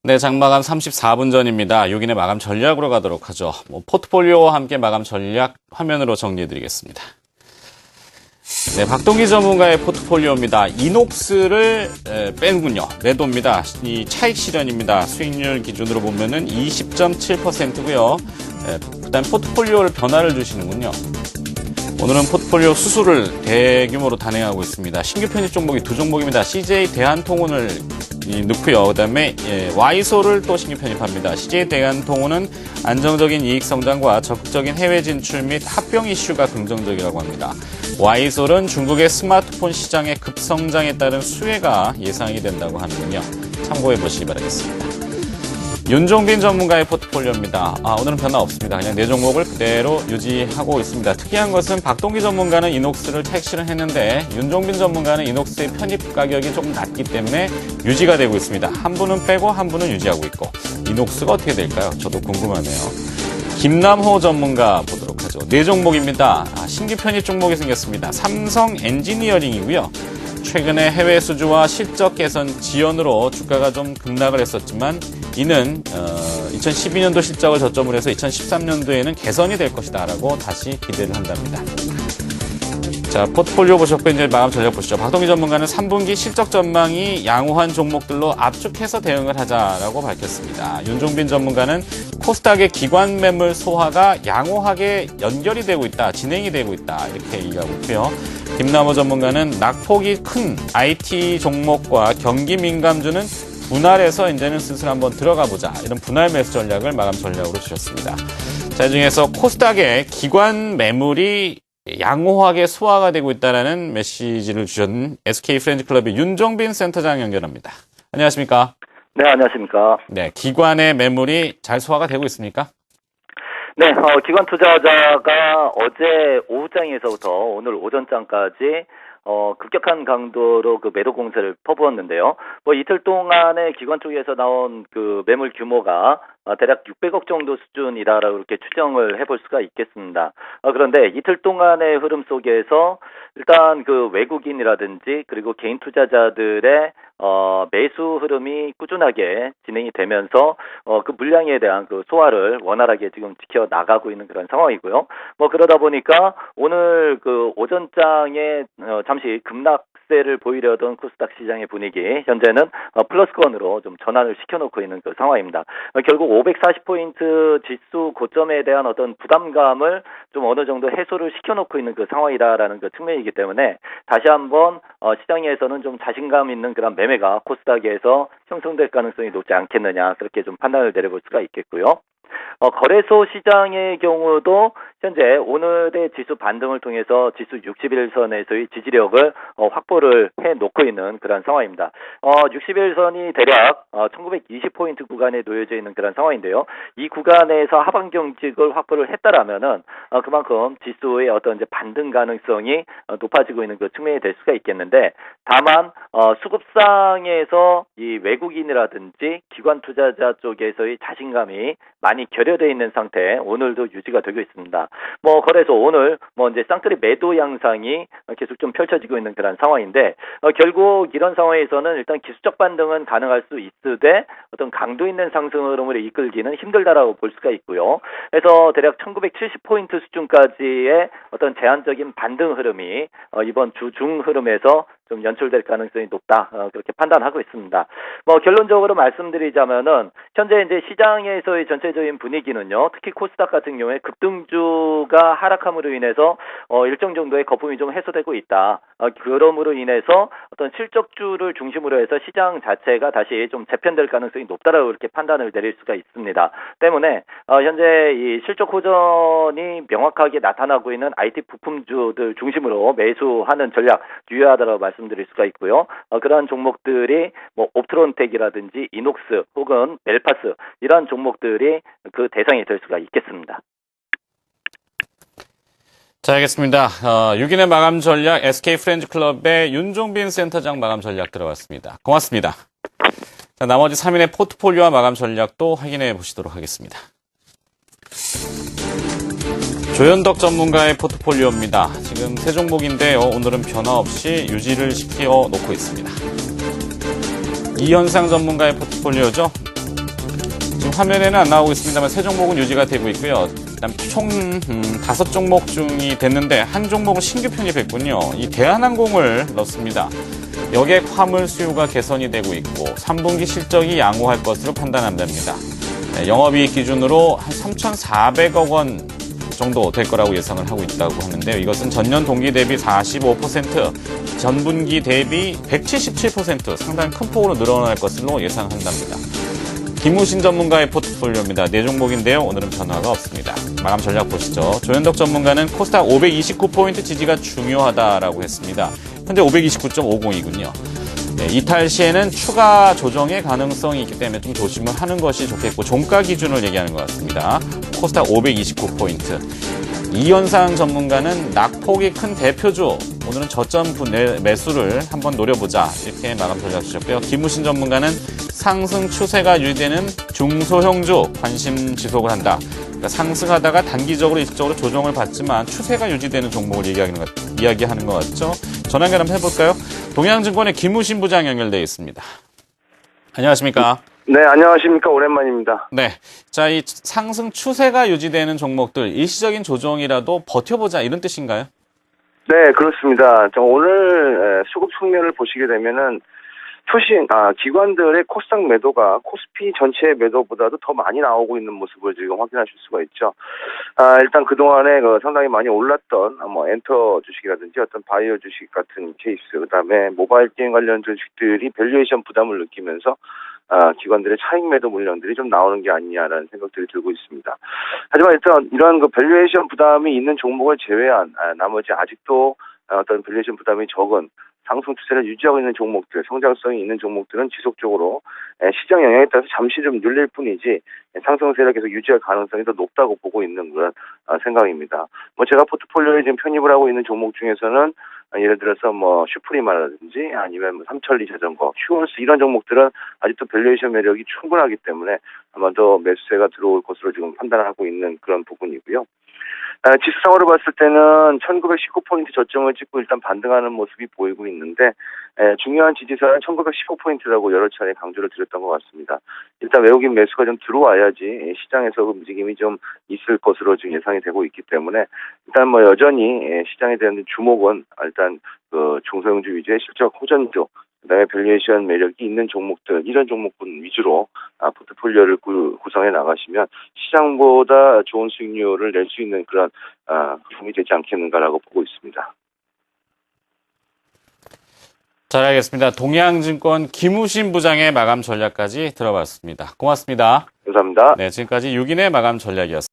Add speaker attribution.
Speaker 1: 네, 장마감 34분 전입니다. 6인의 마감 전략으로 가도록 하죠. 포트폴리오와 함께 마감 전략 화면으로 정리해드리겠습니다. 네, 박동기 전문가의 포트폴리오입니다. 이녹스를 빼는군요. 매도입니다. 이 차익 실현입니다. 수익률 기준으로 보면은 20.7%고요. 그다음 포트폴리오를 변화를 주시는군요. 오늘은 포트폴리오 수수를 대규모로 단행하고 있습니다. 신규 편입 종목이 두 종목입니다. CJ 대한통운을 넣고요. 그다음에 Y소를 또 신규 편입합니다. CJ 대한통운은 안정적인 이익 성장과 적극적인 해외 진출 및 합병 이슈가 긍정적이라고 합니다. Y솔은 중국의 스마트폰 시장의 급성장에 따른 수혜가 예상이 된다고 하는군요. 참고해 보시기 바라겠습니다. 윤종빈 전문가의 포트폴리오입니다. 오늘은 변화 없습니다. 그냥 네 종목을 그대로 유지하고 있습니다. 특이한 것은 박동기 전문가는 이녹스를 차익 실현했는데 윤종빈 전문가는 이녹스의 편입 가격이 조금 낮기 때문에 유지가 되고 있습니다. 한 분은 빼고 한 분은 유지하고 있고 이녹스가 어떻게 될까요? 저도 궁금하네요. 김남호 전문가 보도록 하죠. 네 종목입니다. 신규 편입 종목이 생겼습니다. 삼성 엔지니어링이고요. 최근에 해외 수주와 실적 개선 지연으로 주가가 좀 급락을 했었지만 이는 2012년도 실적을 저점으로 해서 2013년도에는 개선이 될 것이다 라고 다시 기대를 한답니다. 자, 포트폴리오 보셨고 이제 마감 전략 보시죠. 박동기 전문가는 3분기 실적 전망이 양호한 종목들로 압축해서 대응을 하자라고 밝혔습니다. 윤종빈 전문가는 코스닥의 기관 매물 소화가 양호하게 연결이 되고 있다, 진행이 되고 있다 이렇게 얘기하고 있고요. 김남호 전문가는 낙폭이 큰 IT 종목과 경기 민감주는 분할해서 이제는 슬슬 한번 들어가 보자. 이런 분할 매수 전략을 마감 전략으로 주셨습니다. 자, 이 중에서 코스닥의 기관 매물이 양호하게 소화가 되고 있다는 메시지를 주신 SK 프렌즈클럽의 윤종빈 센터장 연결합니다. 안녕하십니까?
Speaker 2: 네, 안녕하십니까?
Speaker 1: 네, 기관의 매물이 잘 소화가 되고 있습니까?
Speaker 2: 네, 기관 투자자가 어제 오후장에서부터 오늘 오전장까지 급격한 강도로 그 매도 공세를 퍼부었는데요. 이틀 동안에 기관 쪽에서 나온 그 매물 규모가 대략 600억 정도 수준이다라고 이렇게 추정을 해볼 수가 있겠습니다. 그런데 이틀 동안의 흐름 속에서 일단 그 외국인이라든지 그리고 개인 투자자들의 매수 흐름이 꾸준하게 진행이 되면서 그 물량에 대한 그 소화를 원활하게 지금 지켜 나가고 있는 그런 상황이고요. 그러다 보니까 오늘 그 오전장에 잠시 급락세를 보이려던 코스닥 시장의 분위기 현재는 플러스권으로 좀 전환을 시켜놓고 있는 그 상황입니다. 결국 540포인트 지수 고점에 대한 어떤 부담감을 좀 어느 정도 해소를 시켜놓고 있는 그 상황이다라는 그 측면이기 때문에 다시 한번 시장에서는 좀 자신감 있는 그런 매매가 코스닥에서 형성될 가능성이 높지 않겠느냐 그렇게 좀 판단을 내려볼 수가 있겠고요. 거래소 시장의 경우도 현재 오늘의 지수 반등을 통해서 지수 61선에서의 지지력을 확보를 해놓고 있는 그런 상황입니다. 61선이 대략 1920포인트 구간에 놓여져 있는 그런 상황인데요. 이 구간에서 하방 경직을 확보를 했다라면은 그만큼 지수의 어떤 이제 반등 가능성이 높아지고 있는 그 측면이 될 수가 있겠는데 다만 수급상에서 이 외국인이라든지 기관 투자자 쪽에서의 자신감이 많이 결여되어 있는 상태 오늘도 유지가 되고 있습니다. 거래소 오늘 이제 쌍끌이 매도 양상이 계속 좀 펼쳐지고 있는 그런 상황인데 결국 이런 상황에서는 일단 기술적 반등은 가능할 수 있으되 어떤 강도 있는 상승 흐름을 이끌기는 힘들다라고 볼 수가 있고요. 그래서 대략 1970포인트 수준까지의 어떤 제한적인 반등 흐름이 이번 주 중 흐름에서 좀 연출될 가능성이 높다 그렇게 판단하고 있습니다. 결론적으로 말씀드리자면은 현재 이제 시장에서의 전체적인 분위기는요, 특히 코스닥 같은 경우에 급등주가 하락함으로 인해서 일정 정도의 거품이 좀 해소되고 있다. 그럼으로 인해서 어떤 실적주를 중심으로 해서 시장 자체가 다시 좀 재편될 가능성이 높다라고 이렇게 판단을 내릴 수가 있습니다. 때문에 현재 이 실적 호전이 명확하게 나타나고 있는 IT 부품주들 중심으로 매수하는 전략 유효하다고 말씀드릴 수가 있고요. 그러한 종목들이 옵트론텍이라든지 이녹스 혹은 멜파스 이러한 종목들이 그 대상이 될 수가 있겠습니다.
Speaker 1: 자, 알겠습니다. 6인의 마감 전략 SK 프렌즈클럽의 윤종빈 센터장 마감 전략 들어봤습니다. 고맙습니다. 자, 나머지 3인의 포트폴리오와 마감 전략도 확인해 보시도록 하겠습니다. 조현덕 전문가의 포트폴리오입니다. 지금 세 종목인데요. 오늘은 변화 없이 유지를 시켜 놓고 있습니다. 이현상 전문가의 포트폴리오죠. 화면에는 안 나오고 있습니다만 세 종목은 유지가 되고 있고요. 일단 총 5종목 중이 됐는데 한 종목은 신규 편입했군요. 이 대한항공을 넣습니다. 여객 화물 수요가 개선이 되고 있고 3분기 실적이 양호할 것으로 판단한답니다. 영업이익 기준으로 한 3,400억 원 정도 될 거라고 예상을 하고 있다고 하는데요. 이것은 전년 동기 대비 45%, 전분기 대비 177% 상당히 큰 폭으로 늘어날 것으로 예상한답니다. 김우신 전문가의 포트폴리오입니다. 4종목인데요. 오늘은 변화가 없습니다. 마감 전략 보시죠. 조현덕 전문가는 코스닥 529포인트 지지가 중요하다라고 했습니다. 현재 529.50이군요. 네, 이탈 시에는 추가 조정의 가능성이 있기 때문에 좀 조심을 하는 것이 좋겠고 종가 기준을 얘기하는 것 같습니다. 코스닥 529포인트. 이현상 전문가는 낙폭이 큰 대표주, 오늘은 저점 매수를 한번 노려보자 이렇게 마감 전략 주셨고요. 김우신 전문가는 상승 추세가 유지되는 중소형주 관심 지속을 한다. 그러니까 상승하다가 단기적으로 일시적으로 조정을 받지만 추세가 유지되는 종목을 이야기하는 것 같죠. 전화 연결 한번 해볼까요? 동양증권의 김우신 부장 연결되어 있습니다. 안녕하십니까?
Speaker 3: 네, 안녕하십니까. 오랜만입니다.
Speaker 1: 네. 자, 이 상승 추세가 유지되는 종목들, 일시적인 조정이라도 버텨보자 이런 뜻인가요?
Speaker 3: 네, 그렇습니다. 오늘 수급 측면을 보시게 되면은 기관들의 코스닥 매도가 코스피 전체 매도보다도 더 많이 나오고 있는 모습을 지금 확인하실 수가 있죠. 일단 그동안에 상당히 많이 올랐던 엔터 주식이라든지 어떤 바이오 주식 같은 케이스, 그다음에 모바일 게임 관련 주식들이 밸류에이션 부담을 느끼면서 기관들의 차익 매도 물량들이 좀 나오는 게 아니냐라는 생각들이 들고 있습니다. 하지만 일단 이런 밸류에이션 부담이 있는 종목을 제외한 나머지 아직도 어떤 밸류에이션 부담이 적은 상승 추세를 유지하고 있는 종목들, 성장성이 있는 종목들은 지속적으로 시장 영향에 따라서 잠시 좀 눌릴 뿐이지 상승세를 계속 유지할 가능성이 더 높다고 보고 있는 그런 생각입니다. 제가 포트폴리오에 지금 편입을 하고 있는 종목 중에서는 예를 들어서 슈프리마라든지 아니면 삼천리 자전거, 휴원스 이런 종목들은 아직도 밸류에이션 매력이 충분하기 때문에 아마 더 매수세가 들어올 것으로 지금 판단하고 있는 그런 부분이고요. 지수상으로 봤을 때는 1919포인트 저점을 찍고 일단 반등하는 모습이 보이고 있는데 중요한 지지선은 1915포인트라고 여러 차례 강조를 드렸던 것 같습니다. 일단 외국인 매수가 좀 들어와야지 시장에서 움직임이 좀 있을 것으로 지금 예상이 되고 있기 때문에 일단 여전히 시장에 대한 주목은 일단 중소형주 위주의 실적 호전주, 그다음에 밸류에이션 매력이 있는 종목들, 이런 종목군 위주로 포트폴리오를 구성해 나가시면 시장보다 좋은 수익률을 낼 수 있는 그런 도움이 되지 않겠는가라고 보고 있습니다.
Speaker 1: 잘 알겠습니다. 동양증권 김우신 부장의 마감 전략까지 들어봤습니다. 고맙습니다.
Speaker 3: 감사합니다.
Speaker 1: 네, 지금까지 6인의 마감 전략이었습니다.